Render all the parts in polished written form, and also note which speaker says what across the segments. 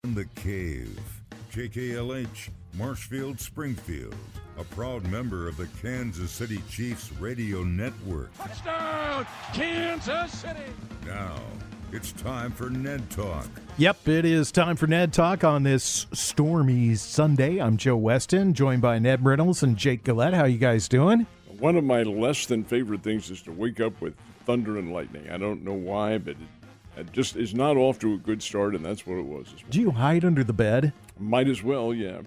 Speaker 1: In the Cave, KKLH, Marshfield, Springfield, a proud member of the Kansas City Chiefs radio network.
Speaker 2: Touchdown, Kansas City!
Speaker 1: Now, it's time for Ned Talk.
Speaker 3: Yep, it is time for Ned Talk on this stormy Sunday. I'm Joe Westen, joined by Ned Reynolds and Jake Gillette. How you guys doing?
Speaker 4: One of my less than favorite things is to wake up with thunder and lightning. I don't know why, but it just is not off to a good start, and that's what it was.
Speaker 3: Do you hide under the bed
Speaker 4: Might as well, yeah.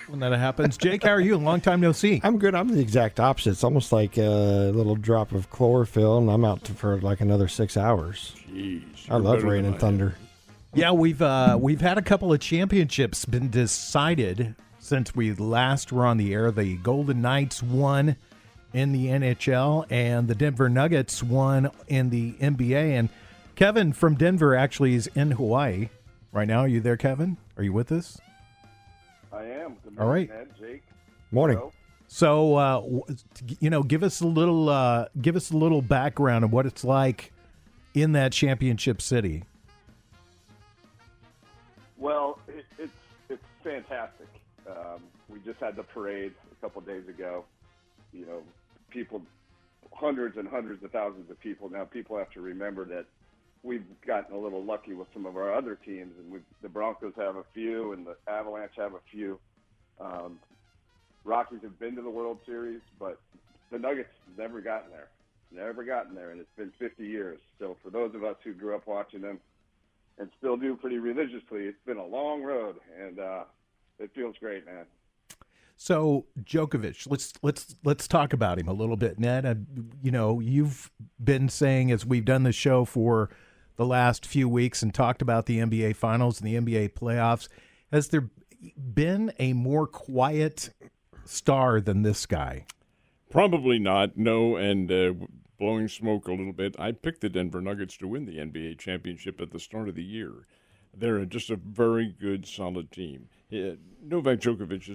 Speaker 3: when that happens? Jake, how are you? Long time no see.
Speaker 5: I'm good. I'm the exact opposite. It's almost like a little drop of chlorophyll, and I'm out for like another 6 hours.
Speaker 4: Jeez.
Speaker 5: I love rain and thunder.
Speaker 3: Yeah, we've had a couple of championships been decided since we last were on the air. The Golden Knights won in the NHL, and the Denver Nuggets won in the NBA. And Kevin from Denver actually is in Hawaii right now. Are you there, Kevin? Are you with us?
Speaker 6: I am. Good morning,
Speaker 3: All right.
Speaker 6: Ned, Jake.
Speaker 5: Morning.
Speaker 6: Hello.
Speaker 3: So, give us a little background of what it's like in that championship city.
Speaker 6: Well, it's fantastic. We just had the parade a couple days ago. You know, people, hundreds and hundreds of thousands of people. Now, people have to remember that we've gotten a little lucky with some of our other teams, and the Broncos have a few, and the Avalanche have a few. Rockies have been to the World Series, but the Nuggets never gotten there, and it's been 50 years. So for those of us who grew up watching them and still do pretty religiously, it's been a long road, and it feels great, man.
Speaker 3: So Djokovic, let's talk about him a little bit, Ned. You've been saying as we've done the show for the last few weeks and talked about the NBA Finals and the NBA playoffs. Has there been a more quiet star than this guy?
Speaker 4: Probably not, no, and blowing smoke a little bit, I picked the Denver Nuggets to win the NBA championship at the start of the year. They're just a very good, solid team. Novak Djokovic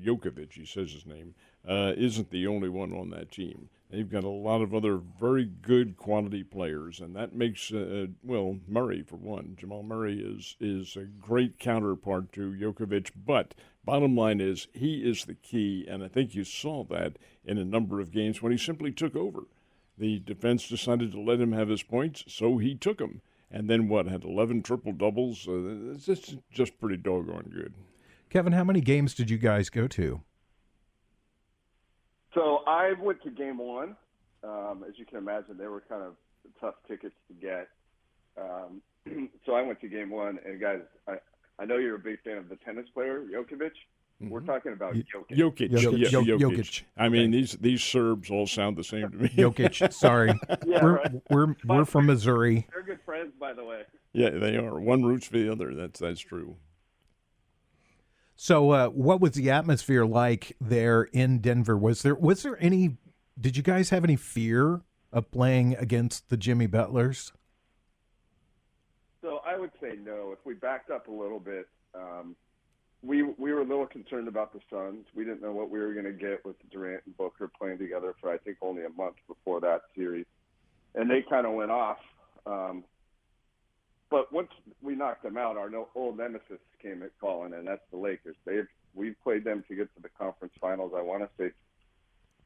Speaker 4: Jokovic, he says his name, isn't the only one on that team. They've got a lot of other very good quality players, and that makes, Murray, for one. Jamal Murray is a great counterpart to Jokovic, but bottom line is he is the key, and I think you saw that in a number of games when he simply took over. The defense decided to let him have his points, so he took them. And then had 11 triple-doubles? It's just pretty doggone good.
Speaker 3: Kevin, how many games did you guys go to?
Speaker 6: So I went to game one. As you can imagine, they were kind of tough tickets to get. So I went to game one, and guys, I know you're a big fan of the tennis player, Jokovic.
Speaker 4: Mm-hmm.
Speaker 6: We're talking about Jokic.
Speaker 4: Jokic. I mean, these Serbs all sound the same to me.
Speaker 3: Jokic, sorry.
Speaker 6: Yeah,
Speaker 3: we're from Missouri.
Speaker 6: They're good friends, by the way.
Speaker 4: Yeah, they are. One roots for the other. That's true.
Speaker 3: So, what was the atmosphere like there in Denver? Was there any? Did you guys have any fear of playing against the Jimmy Butlers?
Speaker 6: So I would say no. If we backed up a little bit, we were a little concerned about the Suns. We didn't know what we were going to get with Durant and Booker playing together for I think only a month before that series, and they kind of went off. But once we knocked them out, our old nemesis came at calling, and that's the Lakers. We've played them to get to the conference finals, I want to say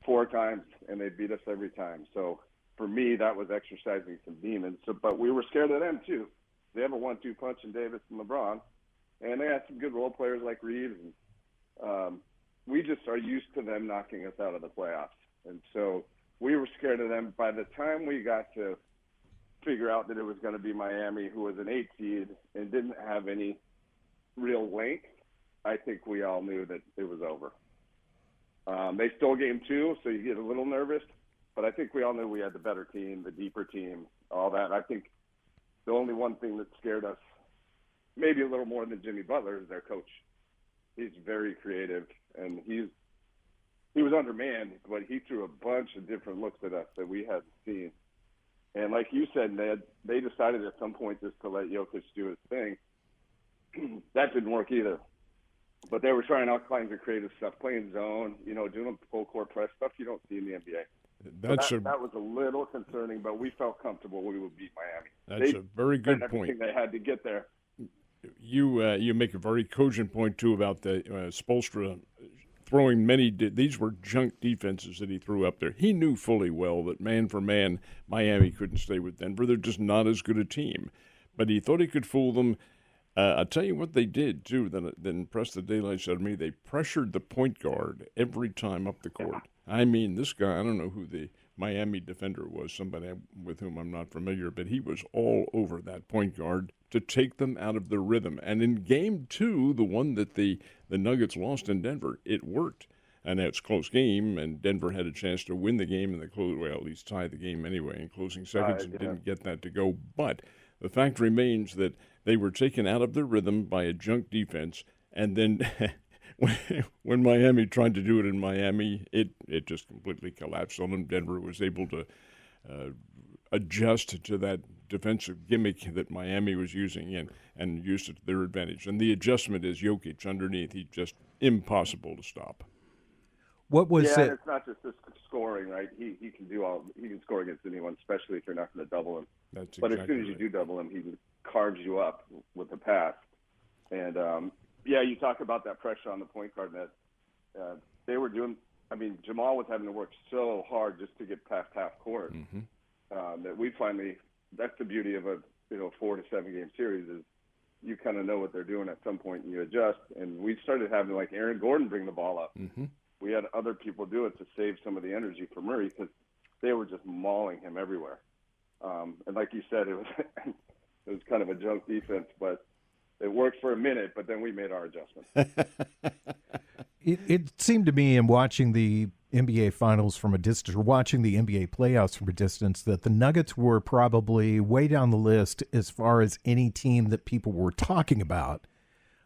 Speaker 6: 4 times, and they beat us every time. So for me, that was exercising some demons. But we were scared of them too. They have a 1-2 punch in Davis and LeBron, and they had some good role players like Reeves. And we just are used to them knocking us out of the playoffs. And so we were scared of them. By the time we got to figure out that it was going to be Miami, who was an 8 seed and didn't have any real length, I think we all knew that it was over. They stole game 2, so you get a little nervous, but I think we all knew we had the better team, the deeper team, all that. I think the only one thing that scared us, maybe a little more than Jimmy Butler, is their coach. He's very creative, and he was undermanned, but he threw a bunch of different looks at us that we hadn't seen. And like you said, Ned, they decided at some point just to let Jokic do his thing. That didn't work either. But they were trying all kinds of creative stuff, playing zone, doing full court press, stuff you don't see in the NBA. That was a little concerning, but we felt comfortable we would beat Miami.
Speaker 4: That's a very good
Speaker 6: everything
Speaker 4: point.
Speaker 6: They had to get there.
Speaker 4: You make a very cogent point too about the Spoelstra throwing these were junk defenses that he threw up there. He knew fully well that man for man, Miami couldn't stay with Denver. They're just not as good a team. But he thought he could fool them. I'll tell you what they did, too, that impressed the daylights out of me. They pressured the point guard every time up the court. I mean, this guy, I don't know who the Miami defender was, somebody with whom I'm not familiar, but he was all over that point guard to take them out of the rhythm. And in game 2, the one that the Nuggets lost in Denver, it worked. And it's a close game, and Denver had a chance to win the game in the at least tie the game anyway in closing seconds, and didn't get that to go. But the fact remains that they were taken out of their rhythm by a junk defense, and then when Miami tried to do it in Miami, it just completely collapsed on them. Denver was able to adjust to that defensive gimmick that Miami was using and used it to their advantage. And the adjustment is Jokic underneath. He's just impossible to stop.
Speaker 3: What was it?
Speaker 6: It's not just the scoring, right? He can he can score against anyone, especially if you're not going to double him. But as soon as you do double him, he carves you up with the pass. And you talk about that pressure on the point guard net. They were doing. I mean, Jamal was having to work so hard just to get past half court that we finally. That's the beauty of a 4 to 7 game series is you kind of know what they're doing at some point and you adjust. And we started having like Aaron Gordon bring the ball up. We had other people do it to save some of the energy for Murray because they were just mauling him everywhere. And like you said, it was kind of a junk defense, but it worked for a minute. But then we made our adjustments.
Speaker 3: It seemed to me in watching the NBA Finals from a distance, or watching the NBA playoffs from a distance, that the Nuggets were probably way down the list as far as any team that people were talking about.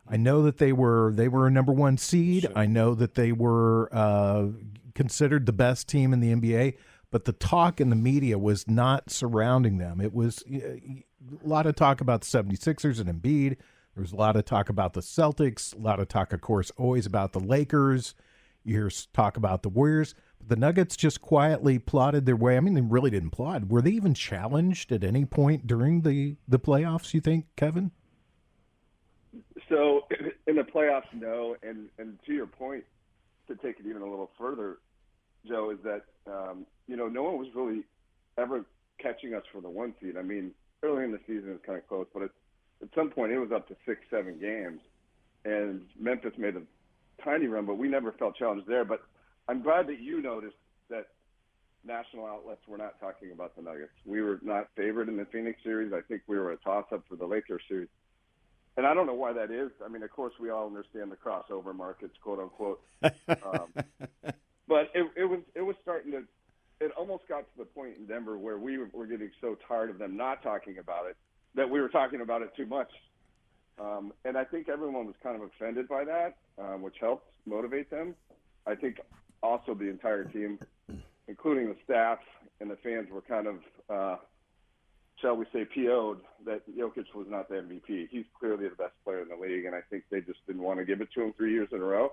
Speaker 3: I know that they were a number 1 seed. I know that they were considered the best team in the NBA, but the talk in the media was not surrounding them. It was a lot of talk about the 76ers and Embiid. There was a lot of talk about the Celtics, a lot of talk, of course, always about the Lakers. You hear talk about the Warriors. But the Nuggets just quietly plodded their way. I mean, they really didn't plod. Were they even challenged at any point during the playoffs, you think, Kevin?
Speaker 6: So in the playoffs, no. And to your point, to take it even a little further, Joe, is that, no one was really ever catching us for the 1 seed. I mean, early in the season it was kind of close, but at some point it was up to 6-7 games. And Memphis made a tiny run, but we never felt challenged there. But I'm glad that you noticed that national outlets were not talking about the Nuggets. We were not favored in the Phoenix series. I think we were a toss-up for the Lakers series. And I don't know why that is. I mean, of course, we all understand the crossover markets, quote unquote. But it was starting to. It almost got to the point in Denver where we were getting so tired of them not talking about it that we were talking about it too much. And I think everyone was kind of offended by that, which helped motivate them. I think also the entire team, including the staff and the fans, were kind of. Shall we say, PO'd that Jokic was not the MVP. He's clearly the best player in the league, and I think they just didn't want to give it to him 3 years in a row.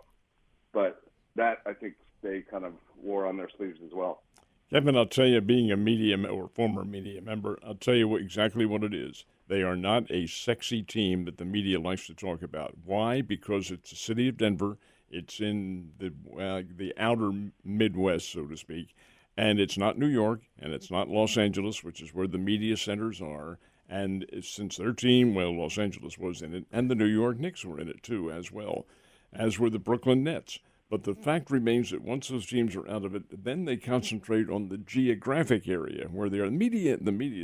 Speaker 6: But that, I think, they kind of wore on their sleeves as well.
Speaker 4: Kevin, I'll tell you, being a media or former media member, I'll tell you exactly what it is. They are not a sexy team that the media likes to talk about. Why? Because it's the city of Denver. It's in the outer Midwest, so to speak. And it's not New York, and it's not Los Angeles, which is where the media centers are. And since their team, Los Angeles was in it, and the New York Knicks were in it too, as well, as were the Brooklyn Nets. But the fact remains that once those teams are out of it, then they concentrate on the geographic area where they are. The media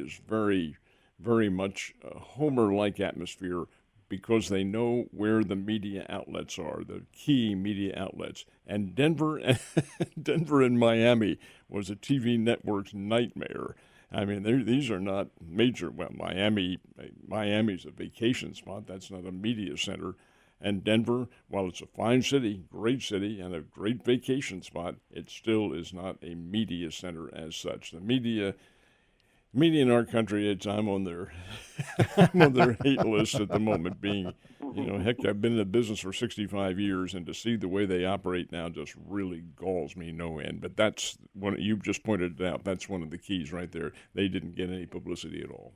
Speaker 4: is very, very much a Homer-like atmosphere because they know where the media outlets are, the key media outlets. And Denver and Miami was a TV network's nightmare. I mean, these are not major. Well, Miami's a vacation spot. That's not a media center. And Denver, while it's a fine city, great city, and a great vacation spot, it still is not a media center as such. The media in our country, I'm on their hate list at the moment. Being, heck, I've been in the business for 65 years, and to see the way they operate now just really galls me no end. But that's one you've just pointed it out. That's one of the keys right there. They didn't get any publicity at all.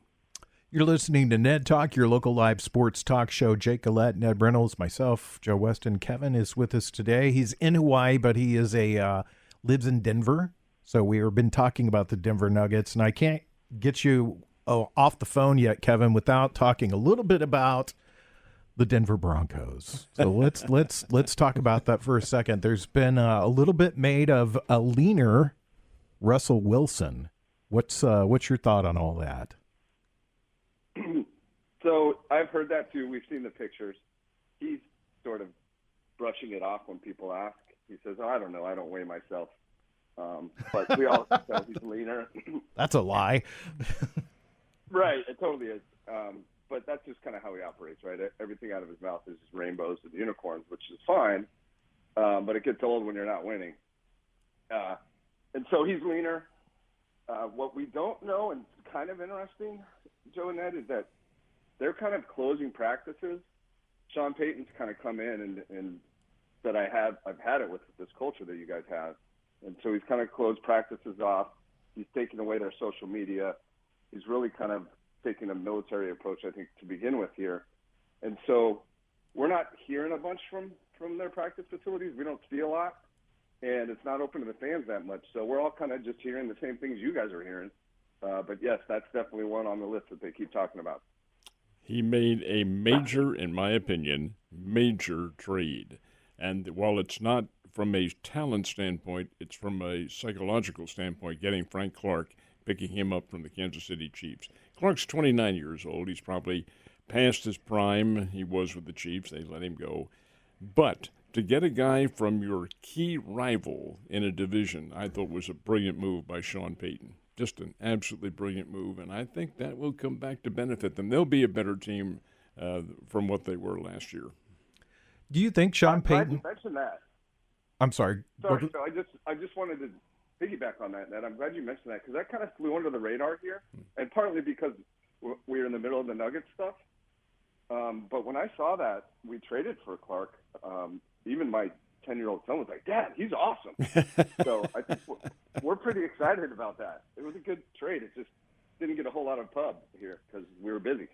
Speaker 3: You're listening to Ned Talk, your local live sports talk show. Jake Gillette, Ned Reynolds, myself, Joe Weston. Kevin is with us today. He's in Hawaii, but he is lives in Denver. So we have been talking about the Denver Nuggets, and I can't get you off the phone yet, Kevin, without talking a little bit about the Denver Broncos. So let's talk about that for a second. There's been a little bit made of a leaner Russell Wilson. What's your thought on all that?
Speaker 6: So I've heard that too. We've seen the pictures. He's sort of brushing it off when people ask. He says, "Oh, I don't know. I don't weigh myself." But we all know he's leaner.
Speaker 3: That's a lie.
Speaker 6: Right, it totally is. But that's just kind of how he operates, right? Everything out of his mouth is just rainbows and unicorns, which is fine. But it gets old when you're not winning. And so he's leaner. What we don't know, and it's kind of interesting, Joe and Ned, is that they're kind of closing practices. Sean Payton's kind of come in and said, I've had it with this culture that you guys have. And so he's kind of closed practices off. He's taken away their social media. He's really kind of taking a military approach, I think, to begin with here. And so we're not hearing a bunch from their practice facilities. We don't see a lot. And it's not open to the fans that much. So we're all kind of just hearing the same things you guys are hearing. But, yes, that's definitely one on the list that they keep talking about.
Speaker 4: He made a major, in my opinion, major trade. And while it's not from a talent standpoint, it's from a psychological standpoint, getting Frank Clark, picking him up from the Kansas City Chiefs. Clark's 29 years old. He's probably past his prime. He was with the Chiefs. They let him go. But to get a guy from your key rival in a division, I thought was a brilliant move by Sean Payton. Just an absolutely brilliant move, and I think that will come back to benefit them. They'll be a better team from what they were last year.
Speaker 3: Do you think Sean Payton?
Speaker 6: Glad you mentioned that.
Speaker 3: I'm sorry.
Speaker 6: Sorry, so I just wanted to piggyback on that, Ned. I'm glad you mentioned that because that kind of flew under the radar here, and partly because we're in the middle of the Nuggets stuff. But when I saw that we traded for Clark, even my 10-year-old son was like, "Dad, he's awesome." So I think we're pretty excited about that. It was a good trade. It just didn't get a whole lot of pub here because we were busy.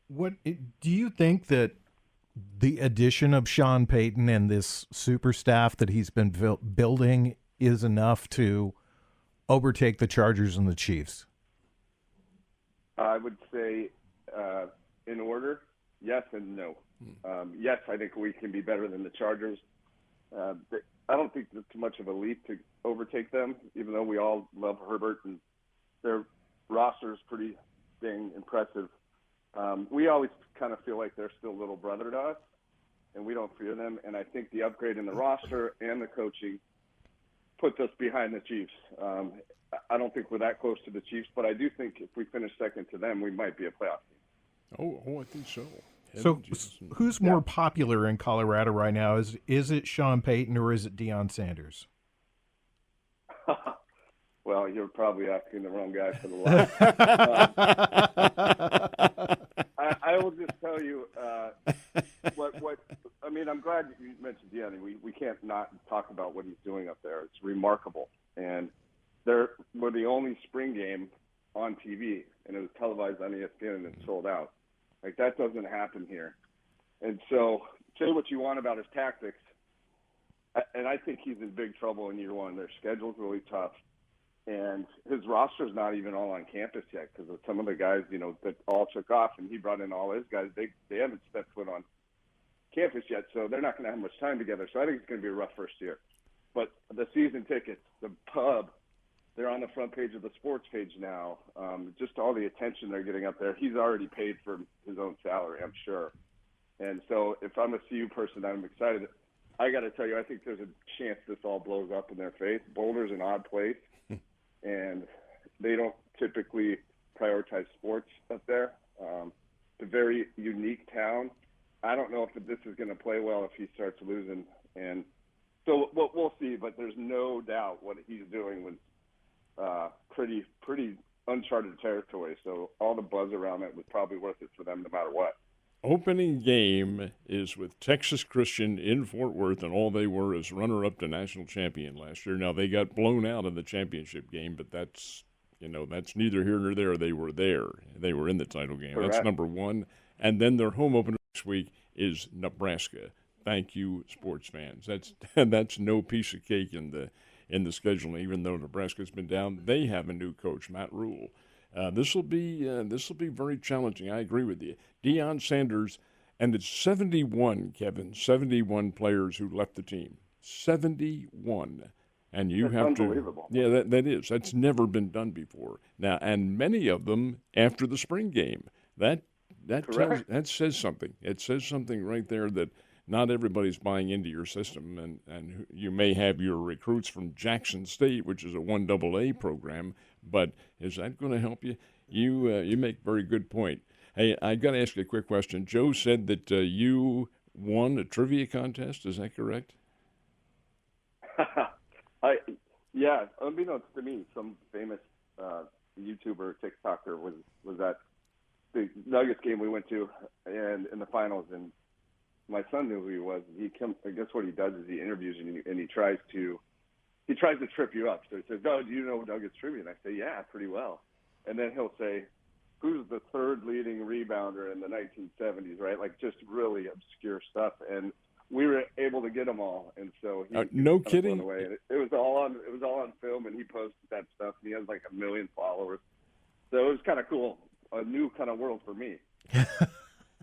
Speaker 3: What do you think that the addition of Sean Payton and this super staff that he's been building is enough to overtake the Chargers and the Chiefs?
Speaker 6: I would say in order, yes and no. Yes, I think we can be better than the Chargers. I don't think it's much of a leap to overtake them, even though we all love Herbert and their roster is pretty dang impressive. We always kind of feel like they're still little brother to us, and we don't fear them. And I think the upgrade in the roster and the coaching puts us behind the Chiefs. I don't think we're that close to the Chiefs, but I do think if we finish second to them, we might be a playoff team.
Speaker 4: Oh, I think so.
Speaker 3: So who's more popular in Colorado right now? Is it Sean Payton or is it Deion Sanders?
Speaker 6: Well, you're probably asking the wrong guy for the line. I will just tell you what I mean. I'm glad you mentioned Deion. We can't not talk about what he's doing up there. It's remarkable, and we're the only spring game on TV, and it was televised on ESPN and it's sold out. Like, that doesn't happen here. And so, say what you want about his tactics, and I think he's in big trouble in year one. Their schedule's really tough, and his roster's not even all on campus yet because of some of the guys, that all took off, and he brought in all his guys. They haven't stepped foot on campus yet, so they're not going to have much time together. So I think it's going to be a rough first year. But the season tickets, the pub, they're on the front page of the sports page now. Just all the attention they're getting up there. He's already paid for his own salary, I'm sure. And so if I'm a CU person, I'm excited. I got to tell you, I think there's a chance this all blows up in their face. Boulder's an odd place, and they don't typically prioritize sports up there. It's a very unique town. I don't know if this is going to play well if he starts losing. And so we'll see, but there's no doubt what he's doing was pretty uncharted territory. So all the buzz around it was probably worth it for them no matter what.
Speaker 4: Opening game is with Texas Christian in Fort Worth, and all they were is runner-up to national champion last year. Now, they got blown out in the championship game, but that's That's neither here nor there. They were there. They were in the title game.
Speaker 6: Correct.
Speaker 4: That's number one. And then their home opener next week is Nebraska. Thank you, sports fans. That's no piece of cake in the scheduling. Even though Nebraska's been down, they have a new coach, Matt Rule. This will be very challenging. I agree with you. Deion Sanders, and it's 71, Kevin, 71 players who left the team. 71. And you
Speaker 6: That's
Speaker 4: have
Speaker 6: unbelievable.
Speaker 4: to. Yeah, that is. That's never been done before. Now, and many of them after the spring game. That says something. It says something right there that not everybody's buying into your system, and you may have your recruits from Jackson State, which is a 1AA program, but is that going to help you? You make a very good point. Hey, I got to ask you a quick question. Joe said that you won a trivia contest. Is that correct?
Speaker 6: Yeah, unbeknownst to me, some famous YouTuber, TikToker was at the Nuggets game we went to, and in the finals, and my son knew who he was. I guess what he does is he interviews you, and he tries to trip you up. So he says, "No, do you know Nuggets trivia?" And I say, "Yeah, pretty well." And then he'll say, "Who's the third leading rebounder in the 1970s?" Right, like just really obscure stuff. And we were able to get them all, and so he
Speaker 4: no kidding.
Speaker 6: Away. It was all on film, and he posted that stuff. And he has like 1 million followers, so it was kind of cool, a new kind of world for me.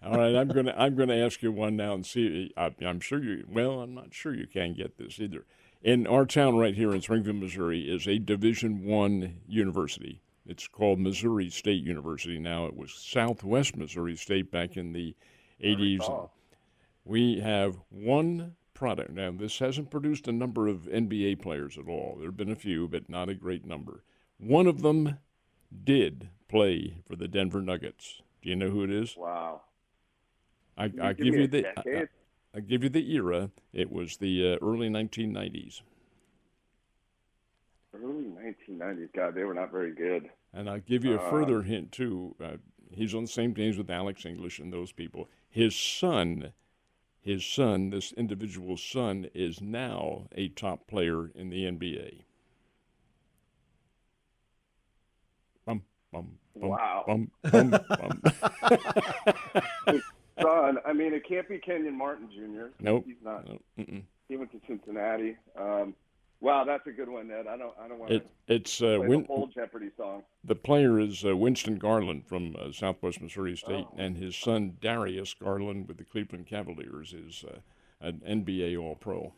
Speaker 4: All right, I'm gonna ask you one now and see. I'm sure you. Well, I'm not sure you can get this either. In our town right here in Springfield, Missouri, is a Division I university. It's called Missouri State University. Now it was Southwest Missouri State back in the 80s. We have one product. Now, this hasn't produced a number of NBA players at all. There have been a few, but not a great number. One of them did play for the Denver Nuggets. Do you know who it is?
Speaker 6: Wow.
Speaker 4: I give you the era. It was the early 1990s.
Speaker 6: Early 1990s. God, they were not very good.
Speaker 4: And I'll give you a further hint, too. He's on the same teams with Alex English and those people. His son, this individual's son, is now a top player in the NBA. Bum, bum, bum,
Speaker 6: wow.
Speaker 4: Bum, bum, bum.
Speaker 6: His son, I mean, it can't be Kenyon Martin Jr.
Speaker 4: Nope.
Speaker 6: He's not.
Speaker 4: Nope.
Speaker 6: He went to Cincinnati. Wow, that's a good one, Ned. I don't want to
Speaker 4: it's
Speaker 6: play the whole Jeopardy song.
Speaker 4: The player is Winston Garland from Southwest Missouri State, and his son Darius Garland with the Cleveland Cavaliers is an NBA All-Pro.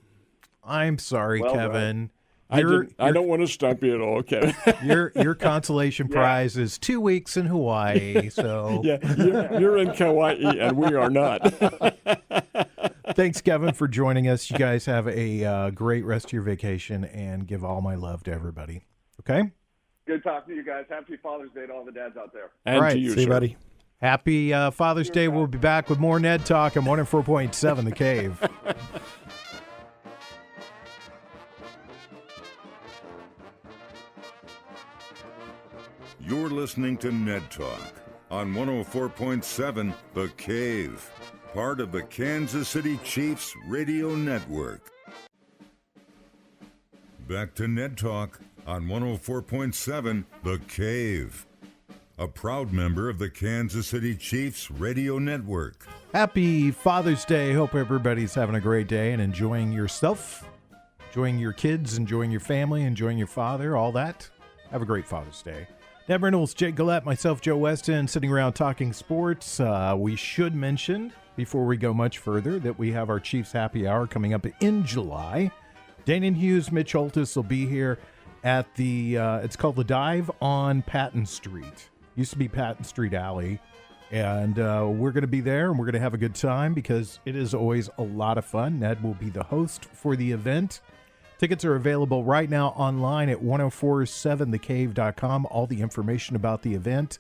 Speaker 3: I'm sorry,
Speaker 6: Well
Speaker 3: Kevin.
Speaker 4: I don't want to stump you at all, Kevin.
Speaker 3: Your consolation prize is 2 weeks in Hawaii. So
Speaker 4: yeah, you're in Kauai, and we are not.
Speaker 3: Thanks, Kevin, for joining us. You guys have a great rest of your vacation, and give all my love to everybody. Okay?
Speaker 6: Good talking to you guys. Happy Father's Day to all the dads out there.
Speaker 4: And
Speaker 3: all right.
Speaker 4: to you,
Speaker 5: See you,
Speaker 4: sir.
Speaker 5: buddy.
Speaker 3: Happy Father's Day. We'll be back with more Ned Talk on 104.7 The Cave.
Speaker 1: You're listening to Ned Talk on 104.7 The Cave, part of the Kansas City Chiefs radio network. Back to Ned Talk on 104.7 The Cave, a proud member of the Kansas City Chiefs radio network.
Speaker 3: Happy Father's Day. Hope everybody's having a great day and enjoying yourself, enjoying your kids, enjoying your family, enjoying your father, all that. Have a great Father's Day. Ned Reynolds, Jake Gillette, myself, Joe Westen, sitting around talking sports. We should mention, before we go much further, that we have our Chiefs Happy Hour coming up in July. Danon Hughes, Mitch Holtis will be here at the, it's called The Dive on Patton Street. Used to be Patton Street Alley. And we're going to be there, and we're going to have a good time because it is always a lot of fun. Ned will be the host for the event. Tickets are available right now online at 1047thecave.com. All the information about the event,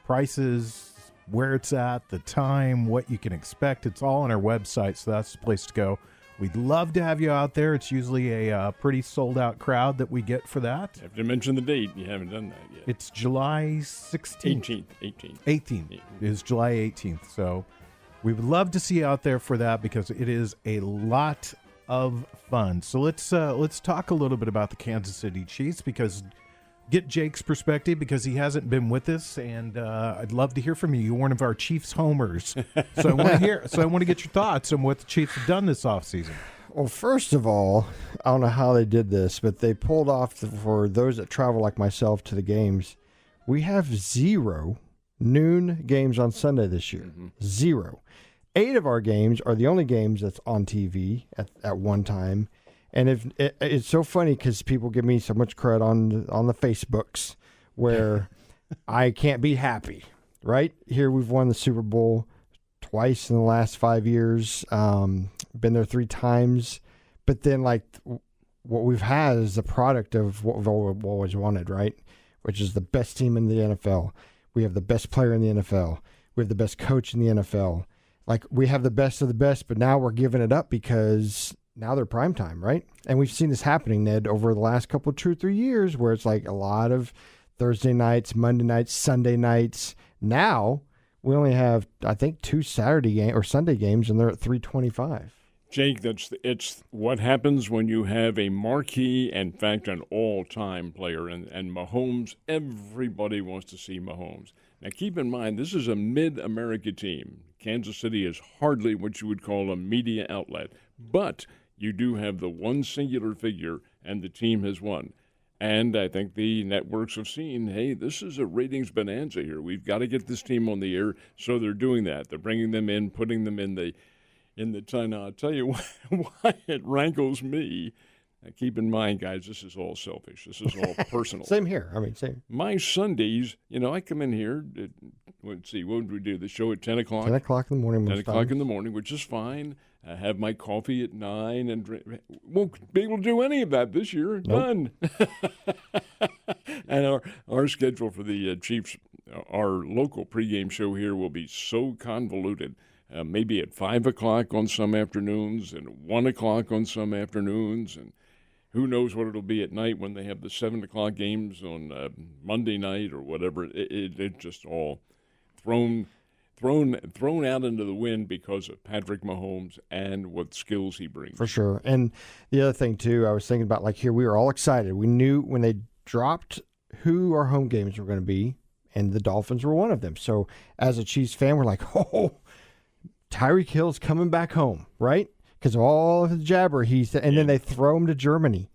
Speaker 3: prices, where it's at, the time, what you can expect. It's all on our website, so that's the place to go. We'd love to have you out there. It's usually a pretty sold-out crowd that we get for that.
Speaker 4: You have to mention the date. You haven't done that yet.
Speaker 3: It's July 16th. 18th is July 18th. So we would love to see you out there for that because it is a lot of fun. So let's talk a little bit about the Kansas City Chiefs because get Jake's perspective because he hasn't been with us, and I'd love to hear from you. You're one of our Chiefs homers, so I want to hear. So I want to get your thoughts on what the Chiefs have done this offseason.
Speaker 5: Well, first of all, I don't know how they did this, but they pulled off, for those that travel like myself to the games, we have 0 noon games on Sunday this year. 0. 8 of our games are the only games that's on TV at one time. And it's so funny because people give me so much credit on the Facebooks where I can't be happy, right? Here we've won the Super Bowl twice in the last 5 years, been there 3 times. But then, like, what we've had is the product of what we've always wanted, right? Which is the best team in the NFL. We have the best player in the NFL. We have the best coach in the NFL. Like, we have the best of the best, but now we're giving it up because now they're prime time, right? And we've seen this happening, Ned, over the last couple, 2 or 3 years, where it's like a lot of Thursday nights, Monday nights, Sunday nights. Now we only have, I think, 2 Saturday or Sunday games, and they're at 3:25.
Speaker 4: Jake, it's what happens when you have a marquee, in fact, an all-time player, and Mahomes. Everybody wants to see Mahomes. Now, keep in mind, this is a mid-America team. Kansas City is hardly what you would call a media outlet, but you do have the one singular figure, and the team has won. And I think the networks have seen, hey, this is a ratings bonanza here. We've got to get this team on the air, so they're doing that. They're bringing them in, putting them in the time. Now, I'll tell you why it rankles me. Now, keep in mind, guys, this is all selfish. This is all personal.
Speaker 5: Same here. I mean, same.
Speaker 4: My Sundays, I come in here. Let's see, what would we do? The show at 10 o'clock?
Speaker 5: 10 o'clock in the morning.
Speaker 4: 10 o'clock in the morning, which is fine. I have my coffee at 9 and won't be able to do any of that this year.
Speaker 5: Nope.
Speaker 4: Done. And our schedule for the Chiefs, our local pregame show here will be so convoluted. Maybe at 5 o'clock on some afternoons and 1 o'clock on some afternoons, and who knows what it'll be at night when they have the 7 o'clock games on Monday night or whatever. It just all thrown out into the wind because of Patrick Mahomes and what skills he brings.
Speaker 5: For sure. And the other thing, too, I was thinking about, like, here we were all excited. We knew when they dropped who our home games were going to be, and the Dolphins were one of them. So as a Chiefs fan, we're like, oh, Tyreek Hill's coming back home, right? Because of all of the jabber and then they throw him to Germany.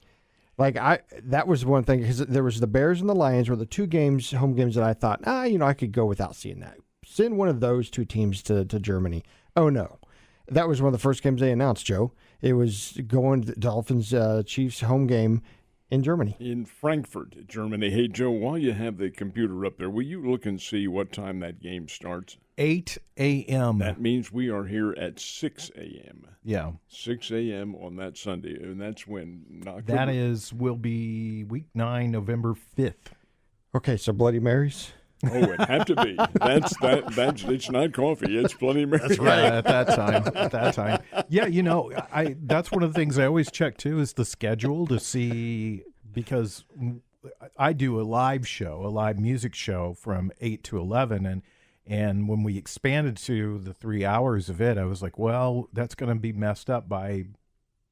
Speaker 5: Like, that was one thing, because there was the Bears and the Lions were the 2 home games that I thought, I could go without seeing that. Send one of those 2 teams to Germany. Oh, no. That was one of the first games they announced, Joe. It was going to the Dolphins Chiefs home game in Germany.
Speaker 4: In Frankfurt, Germany. Hey, Joe, while you have the computer up there, will you look and see what time that game starts?
Speaker 3: 8 a.m.
Speaker 4: That means we are here at 6 a.m.
Speaker 3: Yeah.
Speaker 4: 6 a.m. on that Sunday, and that's when
Speaker 3: October. Will be week 9, November 5th.
Speaker 5: Okay, so Bloody Marys?
Speaker 4: Oh, it had to be. That's it's not coffee. It's Bloody Mary.
Speaker 3: That's right. At that time. Yeah, that's one of the things I always check too is the schedule to see, because I do a live music show from 8 to 11, and when we expanded to the 3 hours of it, I was like, well, that's going to be messed up by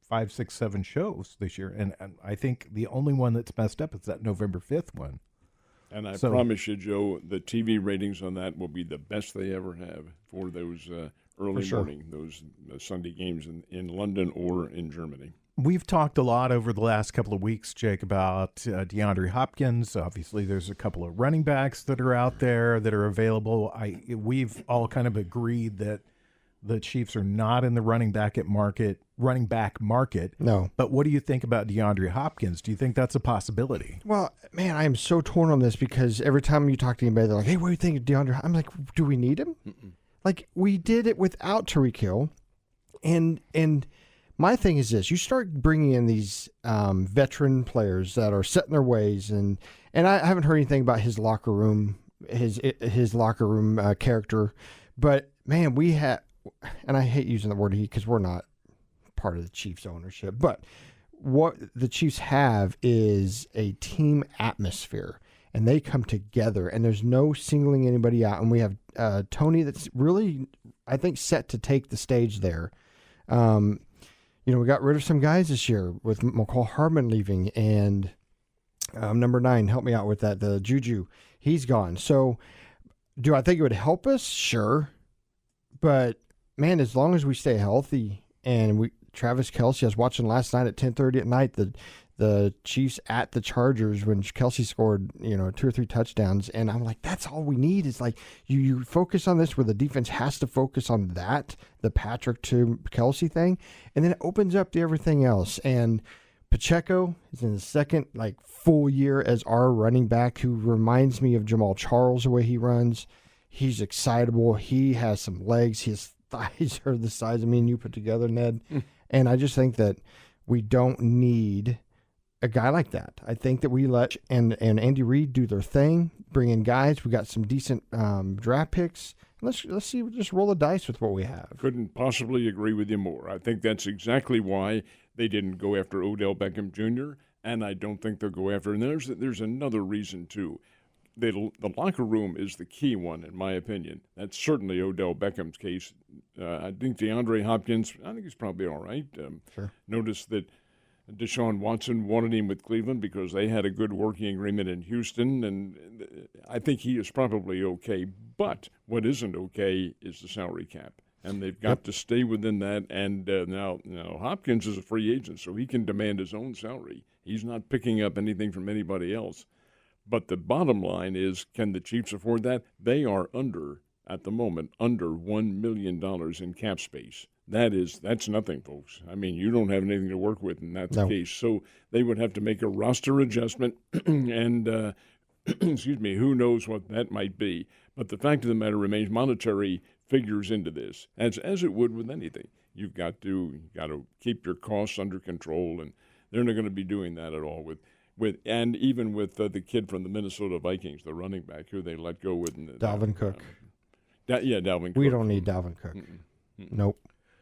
Speaker 3: 5, 6, 7 shows this year, and I think the only one that's messed up is that November 5th one.
Speaker 4: And I promise you, Joe, the TV ratings on that will be the best they ever have for those early morning, those Sunday games in London or in Germany.
Speaker 3: We've talked a lot over the last couple of weeks, Jake, about DeAndre Hopkins. Obviously, there's a couple of running backs that are out there that are available. We've all kind of agreed that the Chiefs are not in the running back market.
Speaker 5: No.
Speaker 3: But what do you think about DeAndre Hopkins? Do you think that's a possibility?
Speaker 5: Well, man, I am so torn on this because every time you talk to anybody, they're like, hey, what do you think of DeAndre? I'm like, do we need him? Mm-mm. Like, we did it without Tyreek Hill. And my thing is this. You start bringing in these veteran players that are set in their ways. And I haven't heard anything about his locker room, his locker room character. But, man, we have... And I hate using the word he because we're not part of the Chiefs ownership. But what the Chiefs have is a team atmosphere, and they come together, and there's no singling anybody out. And we have Tony that's really, I think, set to take the stage there. We got rid of some guys this year with McCall Hardman leaving, and Number 9, help me out with that. The Juju, he's gone. So do I think it would help us? Sure. But, man, as long as we stay healthy and Travis Kelce, I was watching last night at 10:30 at night, the Chiefs at the Chargers when Kelce scored, 2 or 3 touchdowns. And I'm like, that's all we need is like you focus on this where the defense has to focus on that, the Patrick to Kelce thing. And then it opens up to everything else. And Pacheco is in his second full year as our running back, who reminds me of Jamal Charles, the way he runs. He's excitable. He has some legs. His thighs are the size of me and you put together, Ned. And I just think that we don't need a guy like that. I think that we let and Andy Reid do their thing, bring in guys. We got some decent draft picks. Let's see. Just roll the dice with what we have.
Speaker 4: Couldn't possibly agree with you more. I think that's exactly why they didn't go after Odell Beckham Jr., and I don't think they'll go after. And there's another reason too. The locker room is the key one, in my opinion. That's certainly Odell Beckham's case. I think DeAndre Hopkins, I think he's probably all right.
Speaker 5: Sure.
Speaker 4: Notice that Deshaun Watson wanted him with Cleveland because they had a good working agreement in Houston, and I think he is probably okay. But what isn't okay is the salary cap, and they've got to stay within that. And now Hopkins is a free agent, so he can demand his own salary. He's not picking up anything from anybody else. But the bottom line is, can the Chiefs afford that? They are at the moment, under $1 million in cap space. That's nothing, folks. I mean, you don't have anything to work with in that case. So they would have to make a roster adjustment, and excuse me, who knows what that might be. But the fact of the matter remains, monetary figures into this, as it would with anything. You've got to keep your costs under control, and they're not going to be doing that at all and even with the kid from the Minnesota Vikings, the running back who they let go with
Speaker 5: Dalvin Cook.
Speaker 4: Dalvin Cook.
Speaker 5: We don't need Dalvin Cook. Nope.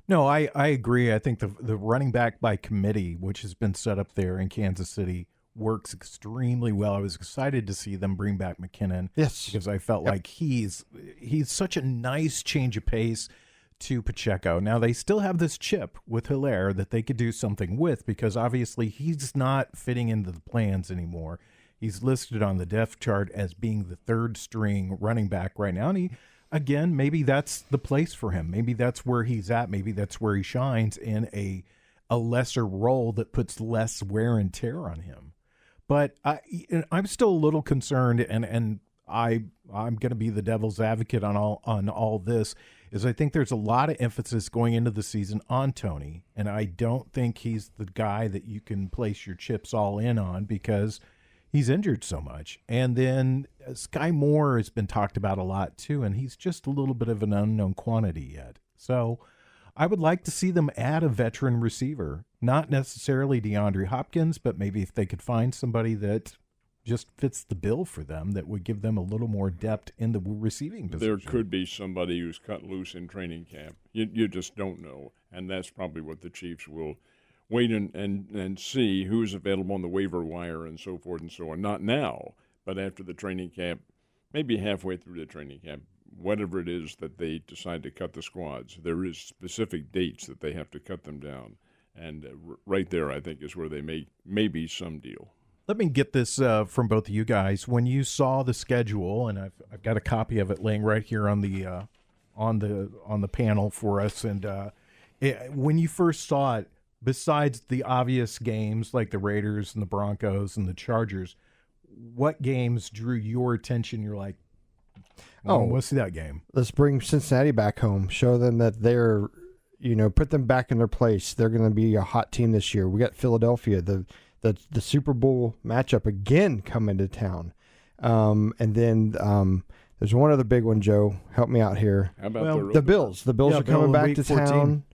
Speaker 3: No, I agree. I think the running back by committee, which has been set up there in Kansas City, works extremely well. I was excited to see them bring back McKinnon.
Speaker 5: Yes.
Speaker 3: Because I felt like he's such a nice change of pace to Pacheco. Now, they still have this chip with Hilaire that they could do something with, because obviously he's not fitting into the plans anymore. He's listed on the depth chart as being the third string running back right now. And again, maybe that's the place for him. Maybe that's where he's at. Maybe that's where he shines in a lesser role that puts less wear and tear on him. But I'm still a little concerned, and I'm going to be the devil's advocate on all this, is I think there's a lot of emphasis going into the season on Tony, and I don't think he's the guy that you can place your chips all in on because he's injured so much. And then Sky Moore has been talked about a lot too, and he's just a little bit of an unknown quantity yet. So I would like to see them add a veteran receiver, not necessarily DeAndre Hopkins, but maybe if they could find somebody that just fits the bill for them, that would give them a little more depth in the receiving position.
Speaker 4: There could be somebody who's cut loose in training camp. You just don't know, and that's probably what the Chiefs will wait and see who's available on the waiver wire and so forth and so on. Not now, but after the training camp, maybe halfway through the training camp, whatever it is that they decide to cut the squads. There is specific dates that they have to cut them down, and right there I think is where they may be some deal.
Speaker 3: Let me get this from both of you guys. When you saw the schedule, and I've got a copy of it laying right here on the panel for us, and when you first saw it, besides the obvious games like the Raiders and the Broncos and the Chargers, what games drew your attention? You're like, we'll see that game. Let's
Speaker 5: bring Cincinnati back home. Show them that they're, put them back in their place. They're going to be a hot team this year. We got Philadelphia, the Super Bowl matchup again coming to town. And then there's one other big one, Joe. Help me out here.
Speaker 4: How about
Speaker 5: the Bills? The Bills are coming back to
Speaker 3: 14.
Speaker 5: town.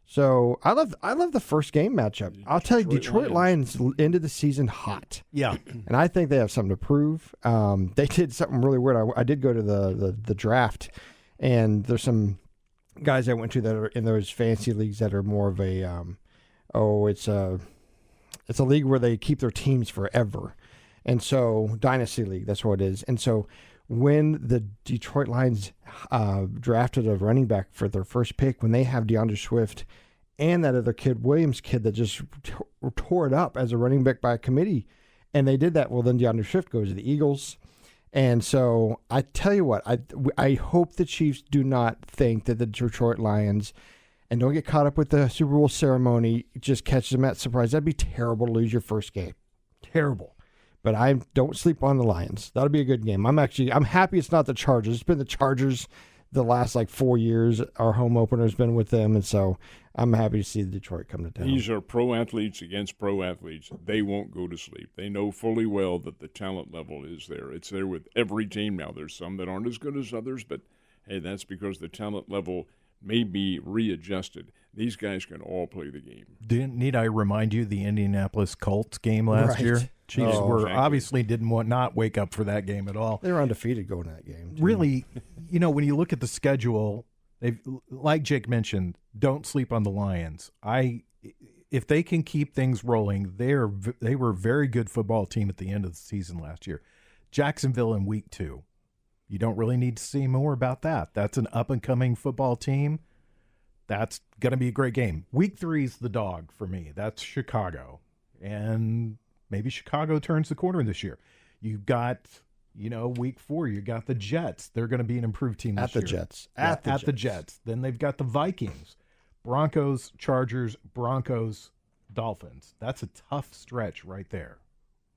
Speaker 5: So I love the first game matchup. I'll tell you, Detroit Lions ended the season hot.
Speaker 3: Yeah.
Speaker 5: And I think they have something to prove. They did something really weird. I did go to the draft, and there's some guys I went to that are in those fantasy leagues that are more of a it's a league where they keep their teams forever. And so Dynasty League, that's what it is. And so when the Detroit Lions drafted a running back for their first pick, when they have DeAndre Swift and that other kid, Williams kid, that just tore it up as a running back by committee, And they did that. Well, then DeAndre Swift goes to the Eagles. And so I tell you what, I hope the Chiefs do not think that the Detroit Lions, and don't get caught up with the Super Bowl ceremony, just catches them at surprise. That'd be terrible to lose your first game. Terrible. But I don't sleep on the Lions. That'll be a good game. I'm happy it's not the Chargers. It's been the Chargers the last 4 years. Our home opener's been with them, and so I'm happy to see Detroit come to town.
Speaker 4: These are pro athletes against pro athletes. They won't go to sleep. They know fully well that the talent level is there. It's there with every team now. There's some that aren't as good as others, but hey, that's because the talent level may be readjusted. These guys can all play the game.
Speaker 3: Need I remind you the Indianapolis Colts game last year? Chiefs obviously didn't not wake up for that game at all.
Speaker 5: They were undefeated going that game.
Speaker 3: Really, when you look at the schedule, they've, like Jake mentioned, don't sleep on the Lions. If they can keep things rolling, they were a very good football team at the end of the season last year. Jacksonville in week 2. You don't really need to see more about that. That's an up-and-coming football team. That's going to be a great game. Week 3 is the dog for me. That's Chicago. And maybe Chicago turns the corner this year. You've got, week 4, you got the Jets. They're going to be an improved team this year. At the Jets. Then they've got the Vikings, Broncos, Chargers, Broncos, Dolphins. That's a tough stretch right there.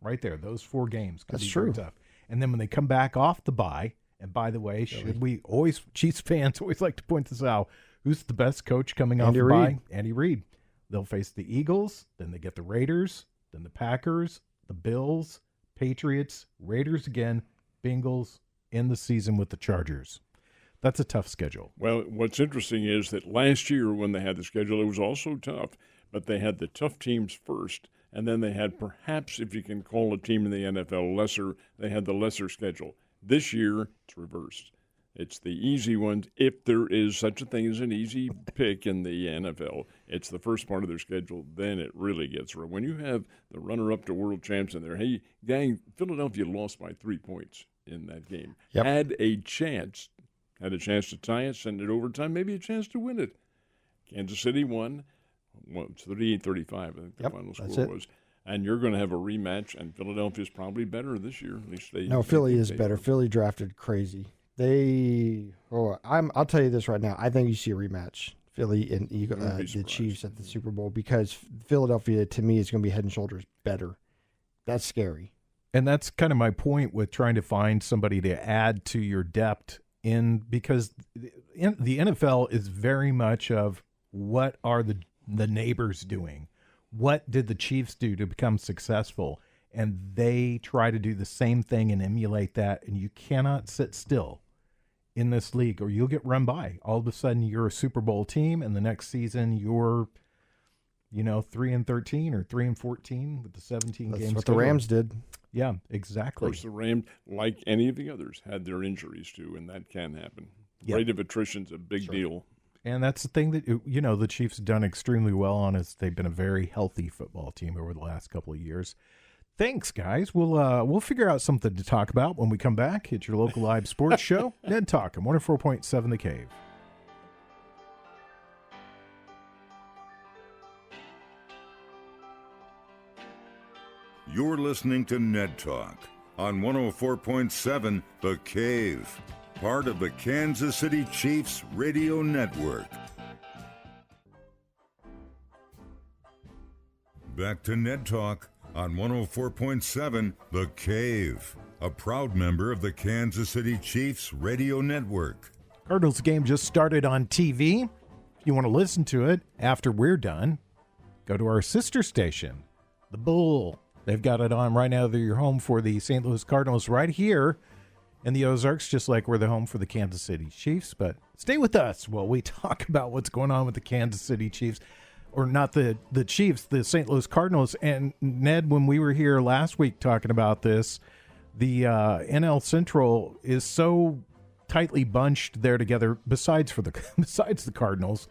Speaker 3: Right there. Those 4 games could be very tough. And then when they come back off the bye, and by the way, Chiefs fans always like to point this out, who's the best coach coming off the bye? Andy Reid. They'll face the Eagles, then they get the Raiders, then the Packers, the Bills, Patriots, Raiders again, Bengals, end the season with the Chargers. That's a tough schedule.
Speaker 4: Well, what's interesting is that last year when they had the schedule, it was also tough, but they had the tough teams first, and then they had perhaps, if you can call a team in the NFL they had the lesser schedule. This year, it's reversed. It's the easy ones. If there is such a thing as an easy pick in the NFL, it's the first part of their schedule. Then it really gets real. When you have the runner-up to world champs in there, hey, gang, Philadelphia lost by 3 points in that game.
Speaker 5: Yep.
Speaker 4: Had a chance to tie it, send it overtime, maybe a chance to win it. Kansas City won. Well, it's 38-35, I think the final score was. And you're going to have a rematch, and Philadelphia's probably better this year. At least they.
Speaker 5: No, Philly is better. Philly drafted crazy. I'll tell you this right now. I think you see a rematch, Philly and the Chiefs at the Super Bowl, because Philadelphia, to me, is going to be head and shoulders better. That's scary.
Speaker 3: And that's kind of my point with trying to find somebody to add to your depth because the NFL is very much of what are the neighbors doing? What did the Chiefs do to become successful? And they try to do the same thing and emulate that, and you cannot sit still in this league or you'll get run by. All of a sudden you're a Super Bowl team, and the next season you're 3-13 or 3-14 with the 17 games.
Speaker 5: That's what the Rams did.
Speaker 3: Yeah, exactly.
Speaker 4: Of course, the Rams, like any of the others, had their injuries too, and that can happen.
Speaker 3: Yep.
Speaker 4: Rate of attrition's a big deal.
Speaker 3: And that's the thing that, the Chiefs have done extremely well on is they've been a very healthy football team over the last couple of years. Thanks, guys. We'll figure out something to talk about when we come back. It's your local live sports show, Ned Talk, on 104.7 The Cave.
Speaker 1: You're listening to Ned Talk on 104.7 The Cave, part of the Kansas City Chiefs Radio Network. Back to Ned Talk on 104.7 The Cave, a proud member of the Kansas City Chiefs Radio Network.
Speaker 3: Cardinals game just started on TV. If you want to listen to it after we're done, go to our sister station, The Bull. They've got it on right now. They're your home for the St. Louis Cardinals right here in the Ozarks, just like we're the home for the Kansas City Chiefs. But stay with us while we talk about what's going on with the Kansas City Chiefs. Or not the Chiefs, the St. Louis Cardinals. And Ned, when we were here last week talking about this, the NL Central is so tightly bunched there together. Besides the Cardinals,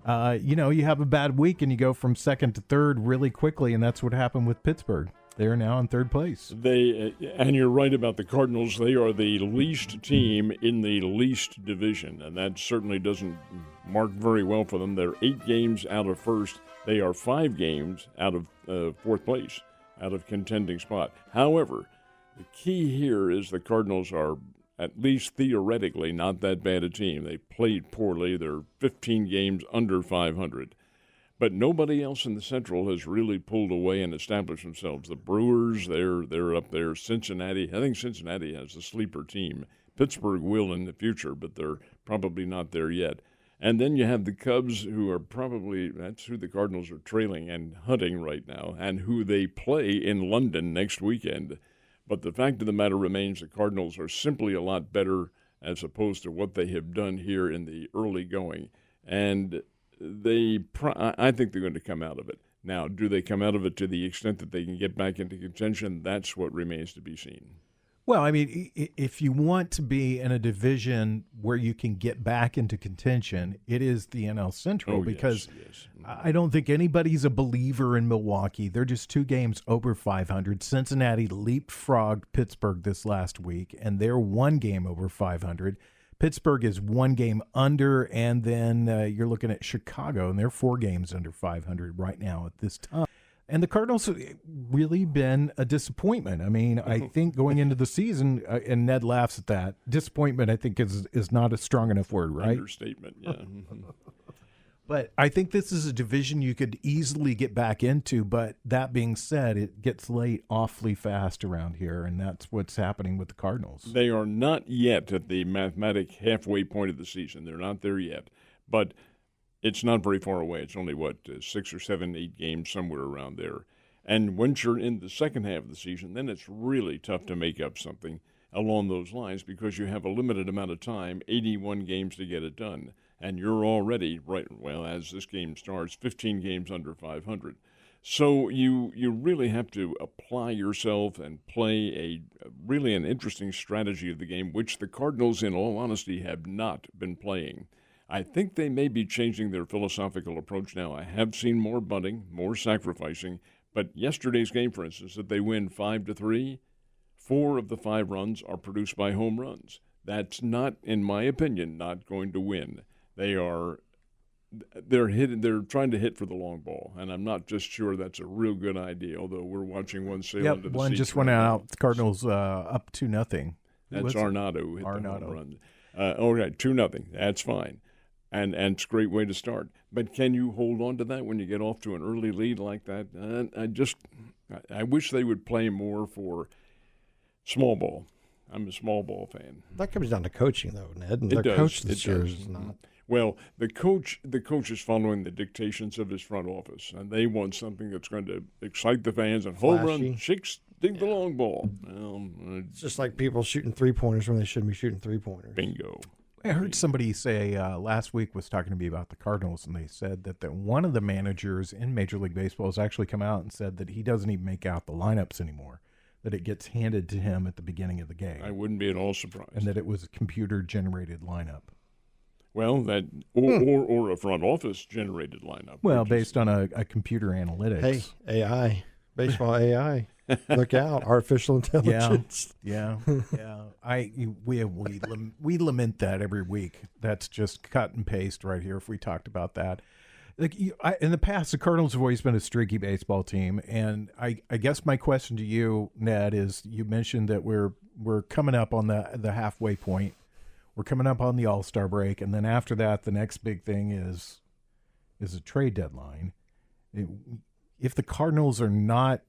Speaker 3: you have a bad week and you go from second to third really quickly, and that's what happened with Pittsburgh. They are now in third place.
Speaker 4: And you're right about the Cardinals. They are the least team in the least division, and that certainly doesn't mark very well for them. They're 8 games out of first. They are 5 games out of fourth place. out of contending spot. However, the key here is the Cardinals are, at least theoretically, not that bad a team. They played poorly. They're 15 games under 500. But nobody else in the Central has really pulled away and established themselves. The Brewers, they're up there. Cincinnati, I think Cincinnati has a sleeper team. Pittsburgh will in the future, but they're probably not there yet. And then you have the Cubs, who are probably, that's who the Cardinals are trailing and hunting right now, and who they play in London next weekend. But the fact of the matter remains the Cardinals are simply a lot better as opposed to what they have done here in the early going. And I think they're going to come out of it. Now, do they come out of it to the extent that they can get back into contention? That's what remains to be seen.
Speaker 3: Well, I mean, if you want to be in a division where you can get back into contention, it is the NL Central because
Speaker 4: yes.
Speaker 3: I don't think anybody's a believer in Milwaukee. They're just 2 games over 500. Cincinnati leapfrogged Pittsburgh this last week, and they're 1 game over 500. Pittsburgh is 1 game under, and then you're looking at Chicago, and they're 4 games under 500 right now at this time. And the Cardinals have really been a disappointment. I mean, I think going into the season, and Ned laughs at that, disappointment I think is not a strong enough word, right?
Speaker 4: Understatement, yeah.
Speaker 3: But I think this is a division you could easily get back into, but that being said, it gets late awfully fast around here, and that's what's happening with the Cardinals.
Speaker 4: They are not yet at the mathematic halfway point of the season. They're not there yet. But it's not very far away. It's only, 6 or 7, 8 games, somewhere around there. And once you're in the second half of the season, then it's really tough to make up something along those lines because you have a limited amount of time, 81 games to get it done. And you're already, as this game starts, 15 games under 500. So you really have to apply yourself and play really an interesting strategy of the game, which the Cardinals, in all honesty, have not been playing. I think they may be changing their philosophical approach now. I have seen more bunting, more sacrificing, but yesterday's game, for instance, that they win 5-3, 4 of the 5 runs are produced by home runs. That's not, in my opinion, not going to win. They're trying to hit for the long ball, and I'm not just sure that's a real good idea. Although we're watching one sail into the
Speaker 3: one
Speaker 4: seats
Speaker 3: just went out. The Cardinals up 2-0.
Speaker 4: That's Arenado who hit the home run. 2-0. That's fine, and it's a great way to start. But can you hold on to that when you get off to an early lead like that? I wish they would play more for small ball. I'm a small ball fan.
Speaker 5: That comes down to coaching, though, Ned. And
Speaker 4: It
Speaker 5: their
Speaker 4: does.
Speaker 5: coach
Speaker 4: It
Speaker 5: this year
Speaker 4: does.
Speaker 5: is not.
Speaker 4: Well, the coach is following the dictations of his front office, and they want something that's going to excite the fans and home
Speaker 5: Flashy.
Speaker 4: run, dig the long ball.
Speaker 5: It's just like people shooting 3-pointers when they shouldn't be shooting 3-pointers.
Speaker 4: Bingo.
Speaker 3: I heard somebody say last week was talking to me about the Cardinals, and they said that one of the managers in Major League Baseball has actually come out and said that he doesn't even make out the lineups anymore, that it gets handed to him at the beginning of the game.
Speaker 4: I wouldn't be at all surprised.
Speaker 3: And that it was a computer-generated lineup.
Speaker 4: Well, that or a front office generated lineup.
Speaker 3: Well, based on a computer analytics.
Speaker 5: Hey, AI, baseball AI, look out, artificial intelligence.
Speaker 3: Yeah. We lament that every week. That's just cut and paste right here. If we talked about that, in the past, the Cardinals have always been a streaky baseball team, and I guess my question to you, Ned, is you mentioned that we're coming up on the halfway point. We're coming up on the All-Star break, and then after that, the next big thing is a trade deadline. If the Cardinals are not,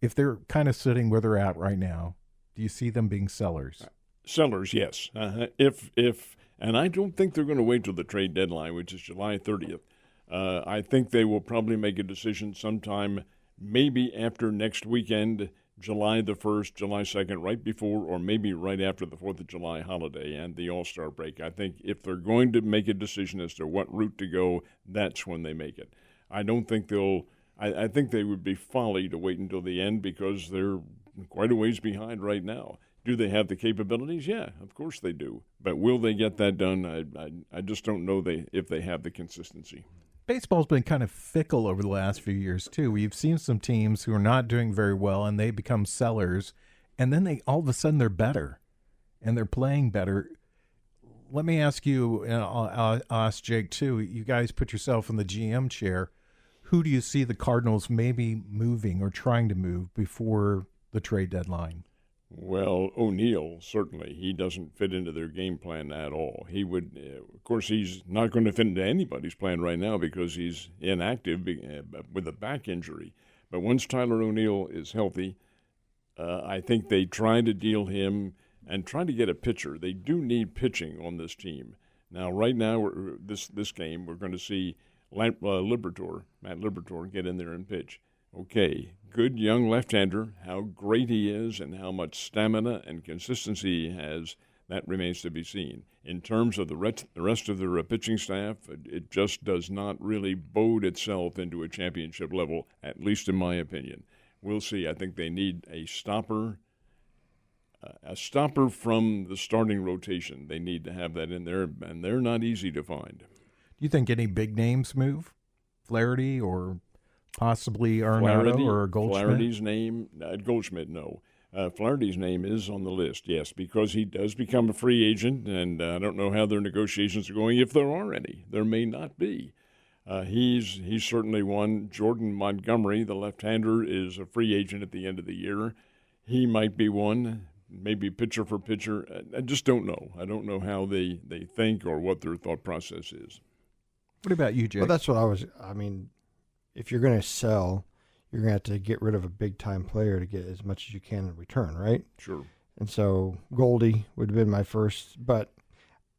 Speaker 3: if they're kind of sitting where they're at right now, do you see them being sellers?
Speaker 4: Sellers, yes. And I don't think they're going to wait till the trade deadline, which is July 30th. I think they will probably make a decision sometime, maybe after next weekend, July the 1st, July 2nd, right before or maybe right after the 4th of July holiday and the All-Star break. I think if they're going to make a decision as to what route to go, that's when they make it. I don't think I think they would be folly to wait until the end because they're quite a ways behind right now. Do they have the capabilities? Yeah, of course they do. But will they get that done? I just don't know if they have the consistency.
Speaker 3: Baseball's been kind of fickle over the last few years, too. We've seen some teams who are not doing very well, and they become sellers, and then all of a sudden they're better, and they're playing better. Let me ask you, and I'll ask Jake, too. You guys put yourself in the GM chair. who do you see the Cardinals maybe moving or trying to move before the trade deadline?
Speaker 4: Well, O'Neill, certainly. He doesn't fit into their game plan at all. He would, of course, he's not going to fit into anybody's plan right now because he's inactive with a back injury. But once Tyler O'Neill is healthy, I think they try to deal him and try to get a pitcher. They do need pitching on this team. Now, right now, this game, we're going to see Matt Liberatore, get in there and pitch. Okay, good young left-hander. How great he is and how much stamina and consistency he has, that remains to be seen. In terms of the rest of their pitching staff, it just does not really bode itself into a championship level, at least in my opinion. We'll see. I think they need a stopper from the starting rotation. They need to have that in there, and they're not easy to find.
Speaker 3: Do you think any big names move? Flaherty or possibly Arenado or Goldschmidt?
Speaker 4: Flaherty's name, Goldschmidt, no. Flaherty's name is on the list, yes, because he does become a free agent, and I don't know how their negotiations are going, if there are any. There may not be. He's certainly one. Jordan Montgomery, the left-hander, is a free agent at the end of the year. He might be one, maybe pitcher for pitcher. I just don't know. I don't know how they think or what their thought process is.
Speaker 3: What about you, Jake?
Speaker 5: Well, that's what I mean, if you're going to sell, you're going to have to get rid of a big-time player to get as much as you can in return, right?
Speaker 4: Sure.
Speaker 5: And so Goldie would have been my first. But,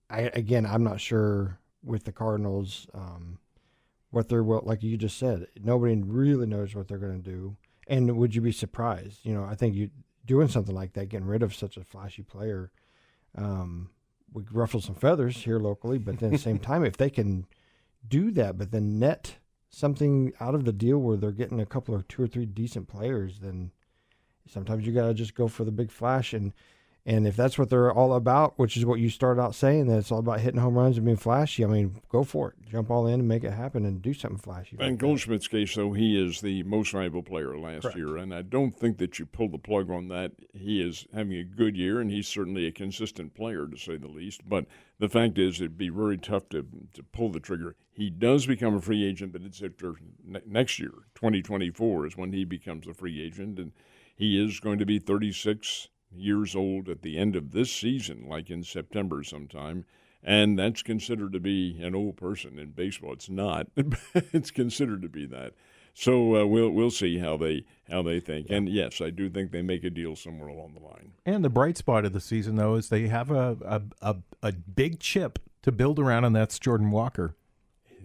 Speaker 5: I'm not sure with the Cardinals what they're, like you just said. Nobody really knows what they're going to do. And would you be surprised? You know, I think you doing something like that, getting rid of such a flashy player, would ruffle some feathers here locally. But then at the same time, if they can do that, but then net something out of the deal where they're getting a couple of 2 or 3 decent players, then sometimes you got to just go for the big flash. And if that's what they're all about, which is what you started out saying, that it's all about hitting home runs and being flashy, I mean, go for it. Jump all in and make it happen and do something flashy.
Speaker 4: In Goldschmidt's case, though, he is the most valuable player last year, and I don't think that you pull the plug on that. He is having a good year, and he's certainly a consistent player, to say the least. But the fact is, it'd be very tough to pull the trigger. He does become a free agent, but it's after next year, 2024, is when he becomes a free agent, and he is going to be 36 years old at the end of this season, like in September sometime, and that's considered to be an old person in baseball. It's not. It's considered to be that. So we'll see how they think. And yes, I do think they make a deal somewhere along the line.
Speaker 3: And the bright spot of the season, though, is they have a big chip to build around, and that's Jordan Walker.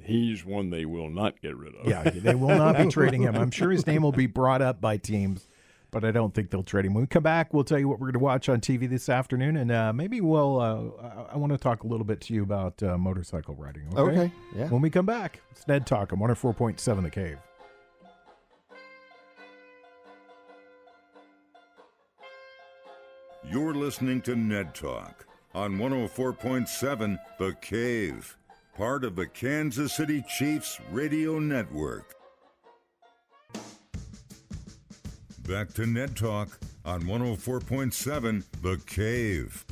Speaker 4: He's one they will not get rid of.
Speaker 3: Yeah, they will not be trading him. I'm sure his name will be brought up by teams, but I don't think they'll trade him. When we come back, we'll tell you what we're going to watch on TV this afternoon, and maybe we'll. I want to talk a little bit to you about motorcycle riding.
Speaker 5: Okay. Yeah.
Speaker 3: When we come back, it's Ned Talk on 104.7 The Cave.
Speaker 1: You're listening to Ned Talk on 104.7 The Cave, part of the Kansas City Chiefs radio network. Back to Ned Talk on 104.7 The Cave,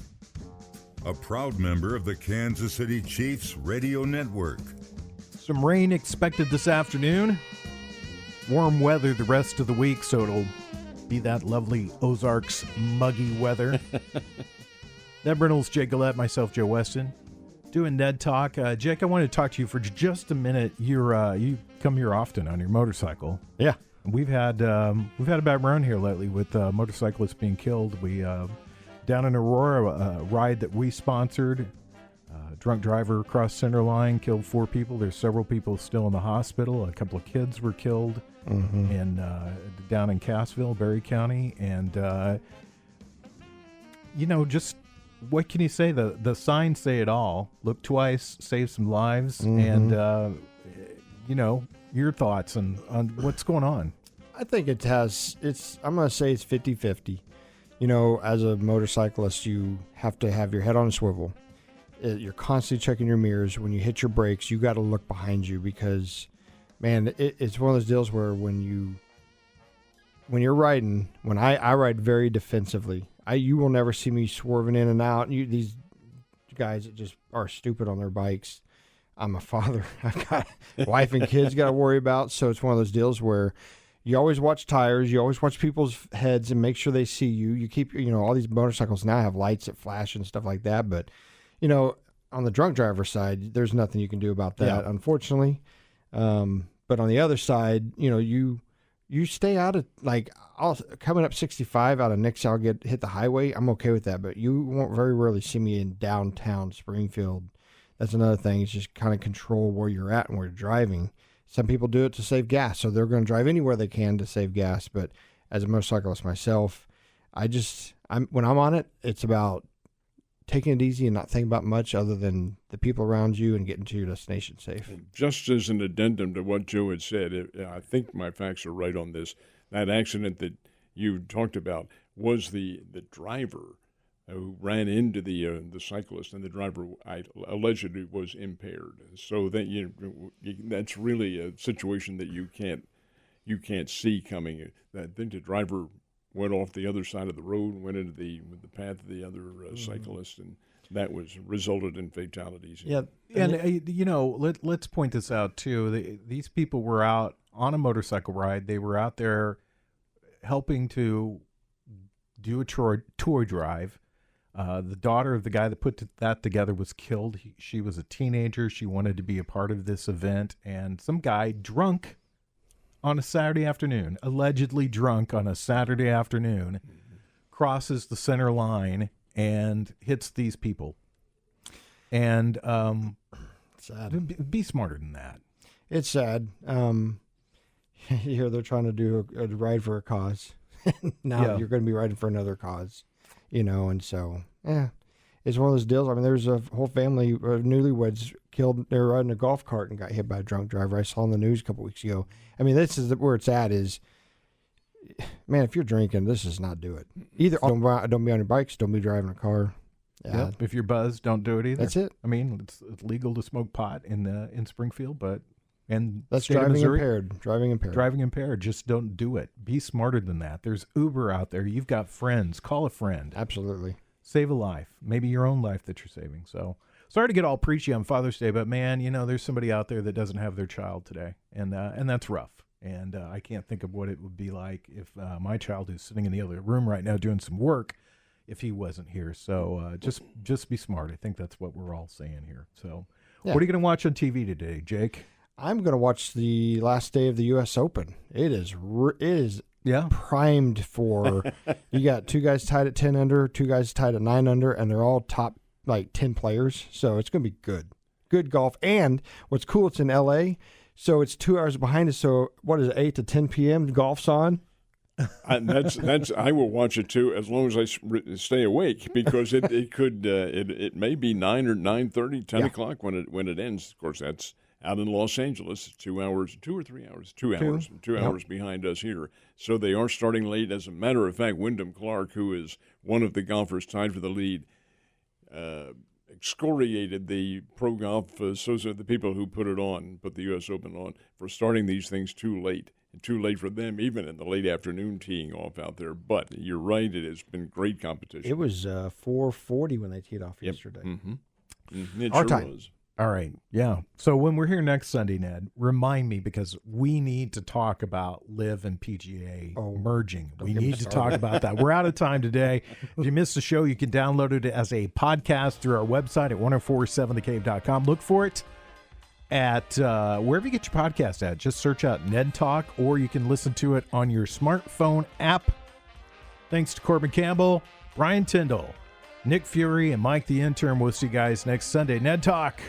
Speaker 1: a proud member of the Kansas City Chiefs radio network.
Speaker 3: Some rain expected this afternoon. Warm weather the rest of the week, so it'll be that lovely Ozarks muggy weather. Ned Reynolds, Jake Gillette, myself, Joe Westen, doing Ned Talk. Jake, I want to talk to you for just a minute. You come here often on your motorcycle.
Speaker 5: Yeah.
Speaker 3: We've had a bad run here lately with motorcyclists being killed. We down in Aurora, a ride that we sponsored. Drunk driver crossed center line, killed 4 people. There's several people still in the hospital. A couple of kids were killed in down in Cassville, Berry County, and just what can you say? The signs say it all. Look twice, save some lives, and your thoughts on what's going on.
Speaker 5: I think I'm going to say it's 50-50. As a motorcyclist, you have to have your head on a swivel. You're constantly checking your mirrors. When you hit your brakes, you got to look behind you because, man, it's one of those deals where when you're riding, when I ride very defensively, you will never see me swerving in and out. These guys that just are stupid on their bikes, I'm a father. I've got a wife and kids got to worry about. So it's one of those deals where you always watch tires. You always watch people's heads and make sure they see you. You keep, all these motorcycles now have lights that flash and stuff like that. But, on the drunk driver side, there's nothing you can do about that, unfortunately. But on the other side, you stay out of, coming up 65 out of Nix, I'll hit the highway. I'm okay with that. But you won't very rarely see me in downtown Springfield. That's another thing. It's just kind of control where you're at and where you're driving. Some people do it to save gas, so they're going to drive anywhere they can to save gas. But as a motorcyclist myself, when I'm on it, it's about taking it easy and not thinking about much other than the people around you and getting to your destination safe.
Speaker 4: Just as an addendum to what Joe had said, I think my facts are right on this. That accident that you talked about was the driver who ran into the cyclist, and the driver allegedly was impaired. So that that's really a situation that you can't see coming. I think the driver went off the other side of the road and went into the path of the other cyclist, and that resulted in fatalities.
Speaker 3: Yeah, and let's point this out too. These people were out on a motorcycle ride. They were out there helping to do a tour drive. The daughter of the guy that put that together was killed. She was a teenager. She wanted to be a part of this event, and some guy drunk on a Saturday afternoon, allegedly drunk on a Saturday afternoon, crosses the center line and hits these people. And sad. Be smarter than that.
Speaker 5: It's sad. You hear they're trying to do a ride for a cause. Now you're going to be riding for another cause. And so, it's one of those deals. I mean, there's a whole family of newlyweds killed. They were riding a golf cart and got hit by a drunk driver. I saw on the news a couple weeks ago. I mean, this is where it's at is, man, if you're drinking, this is not do it. Either don't be on your bikes, don't be driving a car. Yeah.
Speaker 3: Yep. If you're buzzed, don't do it either.
Speaker 5: That's it.
Speaker 3: I mean, it's legal to smoke pot in Springfield, and
Speaker 5: that's driving impaired. Just
Speaker 3: don't do it. Be smarter than that. There's Uber out there. You've got friends. Call a friend.
Speaker 5: Absolutely.
Speaker 3: Save a life. Maybe your own life that you're saving. So sorry to get all preachy on Father's Day, but man, there's somebody out there that doesn't have their child today, and that's rough. And I can't think of what it would be like if my child, who's sitting in the other room right now doing some work, if he wasn't here. So just be smart. I think that's what we're all saying here. So What are you going to watch on TV today, Jake?
Speaker 5: I'm going to watch the last day of the U.S. Open. It is primed for, you got two guys tied at 10 under, two guys tied at 9 under, and they're all top 10 players. So it's going to be good golf. And what's cool, it's in L.A., so it's 2 hours behind us. So what is it, 8 to 10 p.m. golf's on?
Speaker 4: That's I will watch it too, as long as I stay awake, because it may be 9 or 9:30, 10 o'clock when it ends. Of course, that's out in Los Angeles, 2 hours, 2 or 3 hours, 2 hours, 2 hours behind us here. So they are starting late. As a matter of fact, Wyndham Clark, who is one of the golfers tied for the lead, excoriated the Pro Golf Association, the people who put the U.S. Open on, for starting these things too late. Too late for them, even in the late afternoon teeing off out there. But you're right, it has been great competition.
Speaker 5: It was 4:40 when they teed off yesterday.
Speaker 4: Mm-hmm. Mm-hmm. It
Speaker 5: Our
Speaker 4: sure
Speaker 5: time.
Speaker 4: was.
Speaker 3: All right, yeah. So when we're here next Sunday, Ned, remind me, because we need to talk about LIV and PGA merging. We need to talk about that. We're out of time today. If you missed the show, you can download it as a podcast through our website at 1047thecave.com. Look for it at wherever you get your podcast at. Just search out Ned Talk, or you can listen to it on your smartphone app. Thanks to Corbin Campbell, Brian Tyndall, Nick Fury, and Mike the Intern. We'll see you guys next Sunday. Ned Talk.